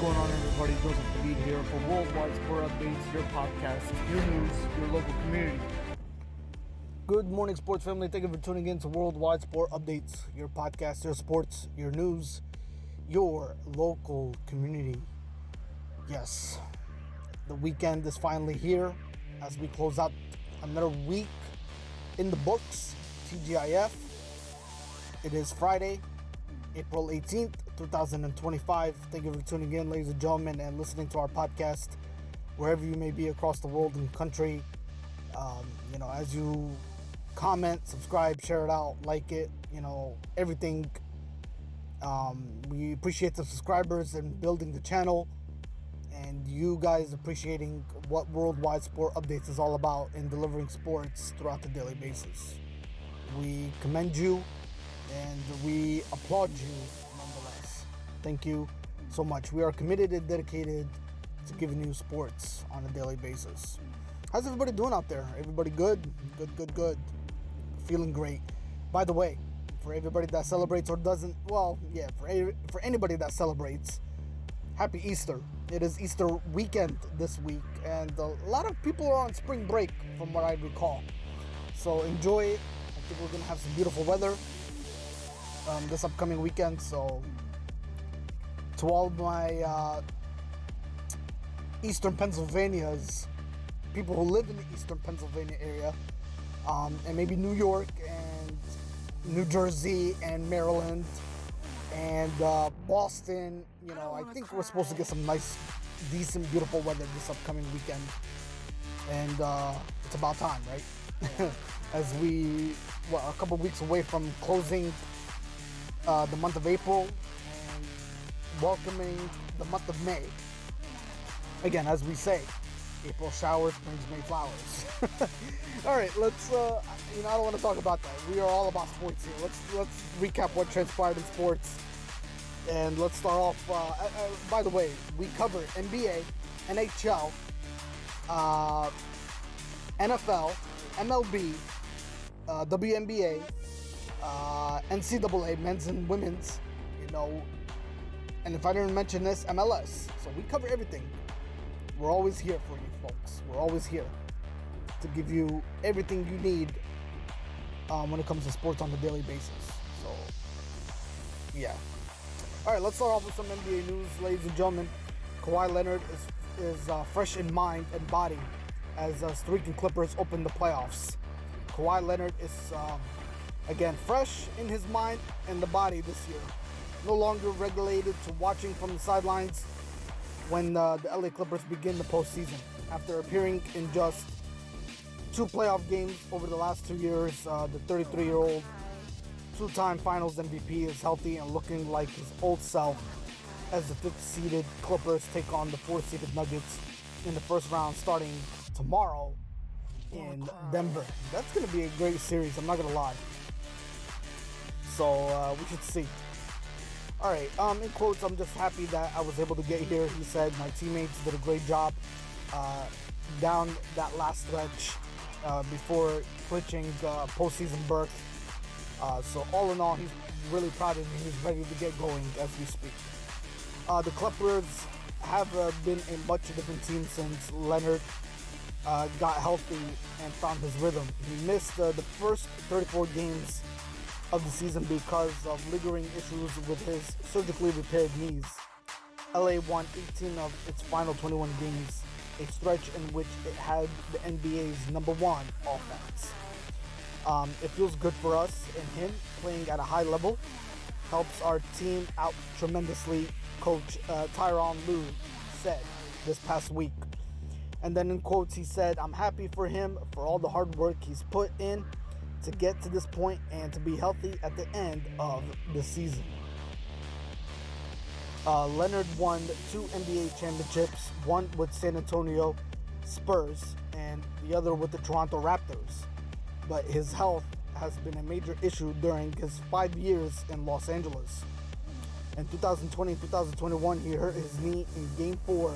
going on, everybody? Joseph David here for Worldwide Sport Updates, your podcast, your news, your local community. Good morning, sports family. Thank you for tuning in to Worldwide Sport Updates, your podcast, your sports, your news, your local community. Yes, the weekend is finally here as we close out another week in the books, TGIF. It is Friday, April 18th, 2025. Thank you for tuning in, ladies and gentlemen, and listening to our podcast wherever you may be across the world and country. As you comment, subscribe, share it out, like it, everything. We appreciate the subscribers and building the channel, and you guys appreciating what Worldwide Sport Updates is all about in delivering sports throughout the daily basis. We commend you and we applaud you nonetheless. Thank you so much. We are committed and dedicated to giving you sports on a daily basis. How's everybody doing out there? Everybody good? Good. Feeling great. By the way, for everybody that celebrates or doesn't, for anybody that celebrates, happy Easter. It is Easter weekend this week, and a lot of people are on spring break from what I recall. So enjoy it. I think we're going to have some beautiful weather this upcoming weekend. So to all my Eastern Pennsylvania's, people who live in the Eastern Pennsylvania area, and maybe New York and New Jersey and Maryland and Boston, I think we're supposed to get some nice, decent, beautiful weather this upcoming weekend. And it's about time, right? As we, a couple weeks away from closing the month of April and welcoming the month of May. Again, as we say, April showers brings May flowers. All right, let's. I don't want to talk about that. We are all about sports here. Let's recap what transpired in sports, and let's start off. By the way, we cover NBA, NHL, NFL, MLB, WNBA, NCAA, men's and women's. And if I didn't mention this, MLS. So we cover everything. We're always here for you folks. We're always here to give you everything you need when it comes to sports on a daily basis. So, yeah. All right, let's start off with some NBA news, ladies and gentlemen. Kawhi Leonard is fresh in mind and body as streaking Clippers open the playoffs. Kawhi Leonard is, again, fresh in his mind and the body this year. No longer regulated to watching from the sidelines when the LA Clippers begin the postseason. After appearing in just 2 playoff games over the last 2 years, the 33-year-old two-time Finals MVP is healthy and looking like his old self as the 5th-seeded Clippers take on the 4th-seeded Nuggets in the first round starting tomorrow in Denver. That's going to be a great series, I'm not going to lie. So we should see. All right, in quotes, I'm just happy that I was able to get here. He said, my teammates did a great job down that last stretch before clinching postseason berth. So all in all, he's really proud of me. He's ready to get going as we speak. The Clippers have been a much different team since Leonard got healthy and found his rhythm. He missed the first 34 games of the season because of lingering issues with his surgically repaired knees. LA won 18 of its final 21 games, a stretch in which it had the NBA's #1 offense. It feels good for us, and him playing at a high level helps our team out tremendously, Coach Tyronn Lue said this past week. And then in quotes, he said, I'm happy for him for all the hard work he's put in to get to this point and to be healthy at the end of the season. Leonard won 2 NBA championships, one with San Antonio Spurs and the other with the Toronto Raptors. But his health has been a major issue during his 5 years in Los Angeles. In 2020 and 2021, he hurt his knee in Game 4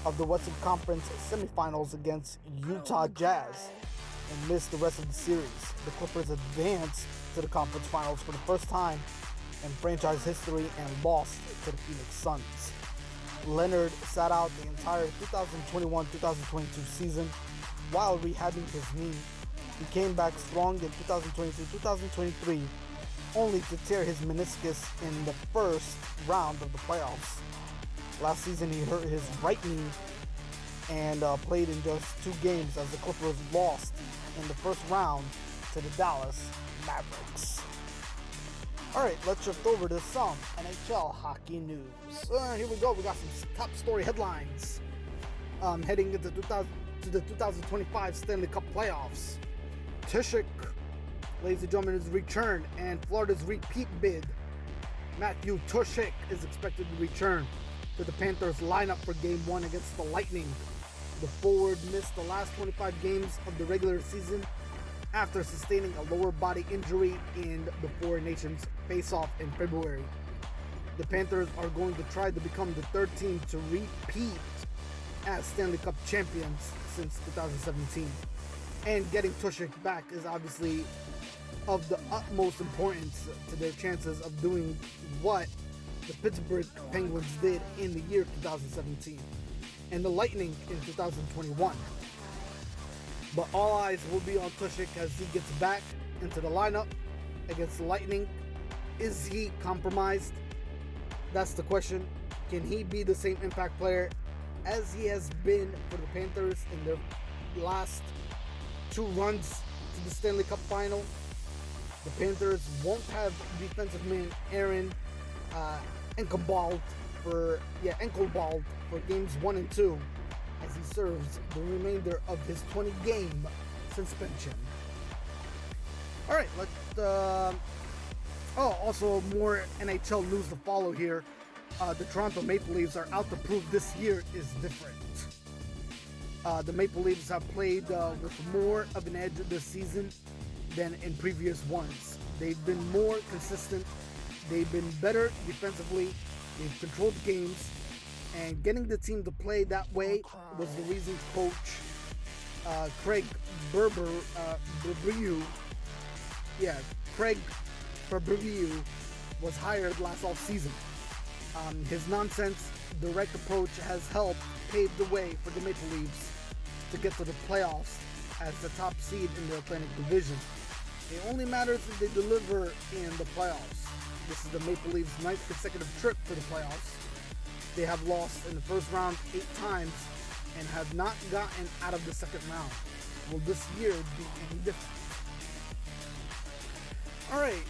of the Western Conference semifinals against Utah Jazz and missed the rest of the series. The Clippers advanced to the conference finals for the first time in franchise history and lost to the Phoenix Suns. Leonard sat out the entire 2021-2022 season while rehabbing his knee. He came back strong in 2022-2023, only to tear his meniscus in the first round of the playoffs. Last season he hurt his right knee and played in just 2 games as the Clippers lost in the first round to the Dallas Mavericks. Alright, let's shift over to some NHL hockey news. Here we go, we got some top story headlines. Heading into the 2025 Stanley Cup playoffs. Tuchek, ladies and gentlemen, is returned, and Florida's repeat bid. Matthew Tuchek is expected to return to the Panthers lineup for Game 1 against the Lightning. The forward missed the last 25 games of the regular season after sustaining a lower body injury in the Four Nations face-off in February. The Panthers are going to try to become the third team to repeat as Stanley Cup champions since 2017. And getting Tuchek back is obviously of the utmost importance to their chances of doing what the Pittsburgh Penguins did in the year 2017 and the Lightning in 2021. But all eyes will be on Tuchek as he gets back into the lineup against the Lightning. Is he compromised? That's the question. Can he be the same impact player as he has been for the Panthers in their last 2 runs to the Stanley Cup final? The Panthers won't have defensive man Aaron ankle-balled for games 1 and 2 as he serves the remainder of his 20-game suspension. Alright, also more NHL news to follow here. The Toronto Maple Leafs are out to prove this year is different. The Maple Leafs have played with more of an edge this season than in previous ones. They've been more consistent. They've been better defensively. They've controlled games. And getting the team to play that way was the reason coach Craig Berbereau was hired last offseason. His nonsense, direct approach has helped pave the way for the Maple Leafs to get to the playoffs as the top seed in the Atlantic Division. It only matters if they deliver in the playoffs. This is the Maple Leafs' 9th consecutive trip to the playoffs. They have lost in the first round 8 times and have not gotten out of the second round. Will this year be any different? Alright,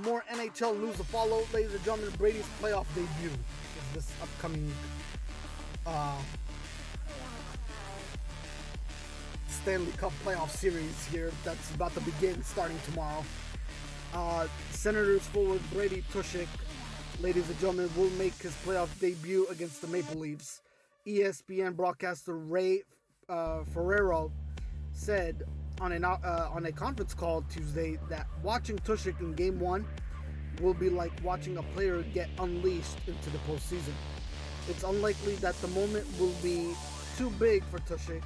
more NHL news to follow. Ladies and gentlemen, Brady's playoff debut is this upcoming Stanley Cup playoff series here that's about to begin starting tomorrow. Senators forward Brady Tuchek, ladies and gentlemen, will make his playoff debut against the Maple Leafs. ESPN broadcaster Ray Ferrero said on a conference call Tuesday that watching Tuchek in Game 1 will be like watching a player get unleashed into the postseason. It's unlikely that the moment will be too big for Tuchek,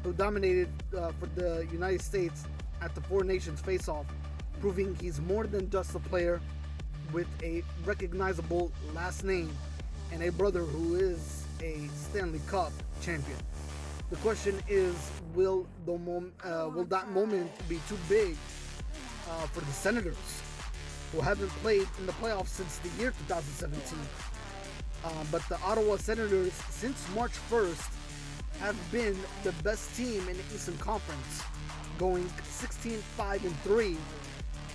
who dominated for the United States at the Four Nations face-off, proving he's more than just a player with a recognizable last name and a brother who is a Stanley Cup champion. The question is, will that moment be too big for the Senators, who haven't played in the playoffs since the year 2017? But the Ottawa Senators, since March 1st, have been the best team in the Eastern Conference, going 16-5-3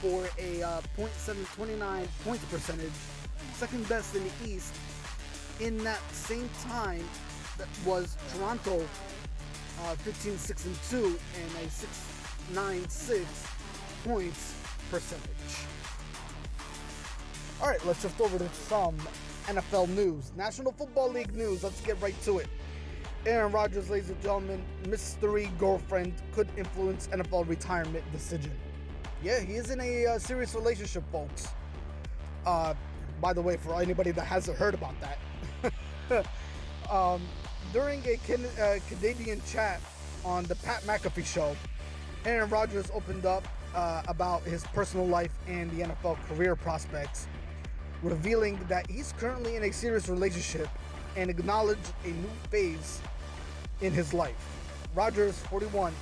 for a .729 points percentage, second best in the East. In that same time, that was Toronto, 15-6-2 and a .696 points percentage. All right, let's shift over to some NFL news, National Football League news. Let's get right to it. Aaron Rodgers, ladies and gentlemen, mystery girlfriend could influence NFL retirement decision. Yeah, he is in a serious relationship, folks. By the way, for anybody that hasn't heard about that, during a Canadian chat on the Pat McAfee show, Aaron Rodgers opened up about his personal life and the NFL career prospects, revealing that he's currently in a serious relationship and acknowledge a new phase in his life. Rodgers, 41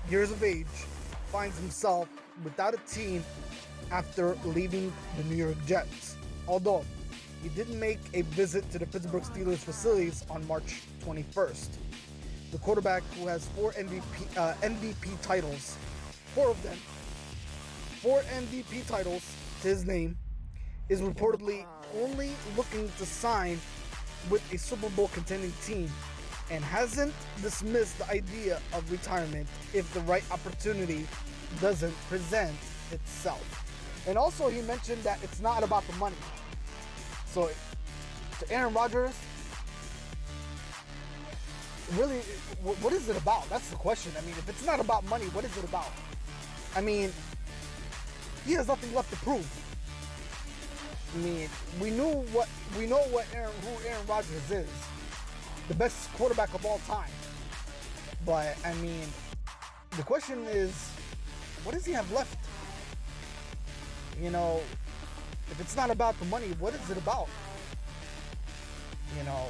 years of age, finds himself without a team after leaving the New York Jets. Although he did make a visit to the Pittsburgh Steelers facilities on March 21st. The quarterback, who has four MVP titles, four MVP titles to his name, is reportedly only looking to sign with a Super Bowl contending team and hasn't dismissed the idea of retirement if the right opportunity doesn't present itself. And also he mentioned that it's not about the money. So to Aaron Rodgers, really, what is it about? That's the question. I mean, if it's not about money, what is it about? I mean, he has nothing left to prove. I mean, we know who Aaron Rodgers is, the best quarterback of all time. But I mean, the question is, what does he have left? You know, if it's not about the money, what is it about? You know,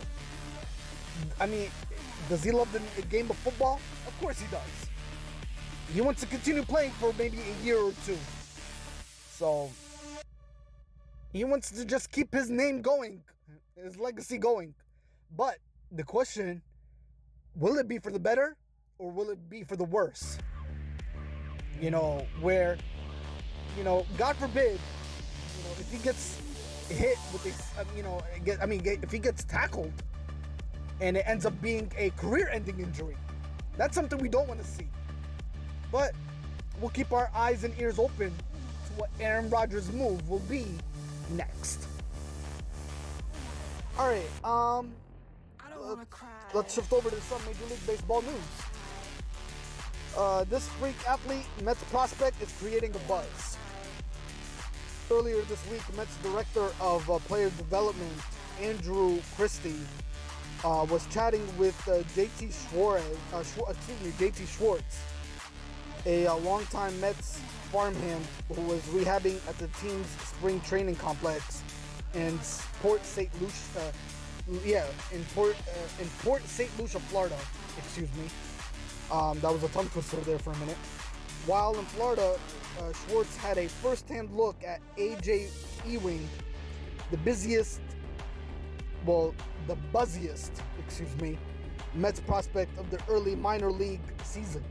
I mean, does he love the game of football? Of course he does. He wants to continue playing for maybe a year or two. So he wants to just keep his name going, his legacy going. But the question, will it be for the better or will it be for the worse? You know, where, you know, God forbid, you know, if he gets hit with if he gets tackled and it ends up being a career-ending injury, that's something we don't want to see. But we'll keep our eyes and ears open to what Aaron Rodgers' move will be next. All right, let's shift over to some Major League Baseball news. This freak athlete, Mets prospect, is creating a buzz. Earlier this week, Mets director of player development, Andrew Christie, was chatting with JT Schwartz, a longtime Mets farmhand who was rehabbing at the team's spring training complex in Port St. Lucie, Florida. Excuse me. That was a tongue twister there for a minute. While in Florida, Schwartz had a first-hand look at A.J. Ewing, the buzziest, Mets prospect of the early minor league season.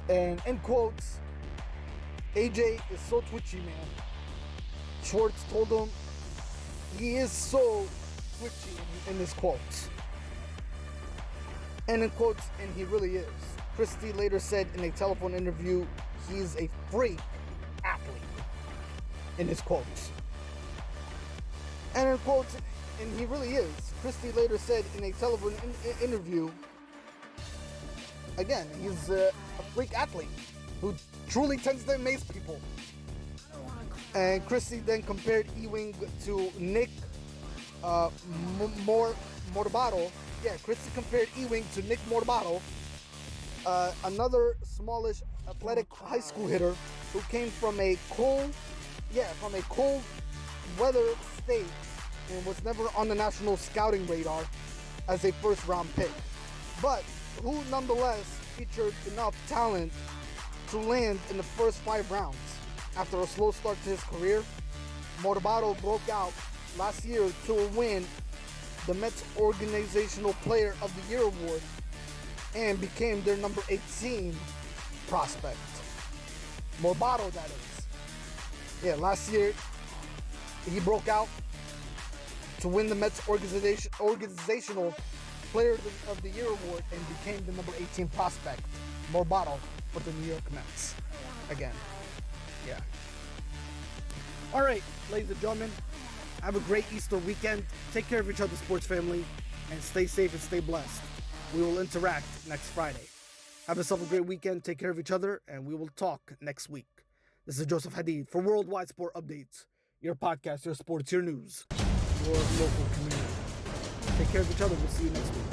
And in quotes, AJ is so twitchy, man. Schwartz told him he is so twitchy in his quotes. And in quotes, and he really is. Christie later said in a telephone interview, he's a freak athlete, in his quotes. And in quotes, and he really is. Christie later said in a telephone interview, again, he's a freak athlete who truly tends to amaze people. And Christie then compared Ewing to Nick Mortabato. Yeah, Christie compared Ewing to Nick Mortabato, another smallish, athletic high school hitter who came from a cold weather state and was never on the national scouting radar as a first-round pick, but who nonetheless featured enough talent to land in the first 5 rounds. After a slow start to his career, Mortabato broke out last year to win the Mets Organizational Player of the Year award and became their number 18 prospect. Mortabato, that is. Yeah, last year he broke out to win the Mets Organizational Player of the Year award and became the number 18 prospect. Mortabato for the New York Mets. Again. Yeah. All right, ladies and gentlemen, have a great Easter weekend. Take care of each other, sports family, and stay safe and stay blessed. We will interact next Friday. Have yourself a great weekend. Take care of each other, and we will talk next week. This is Joseph Hadid for Worldwide Sport Updates, your podcast, your sports, your news, your local community. Take care of each other. We'll see you next week.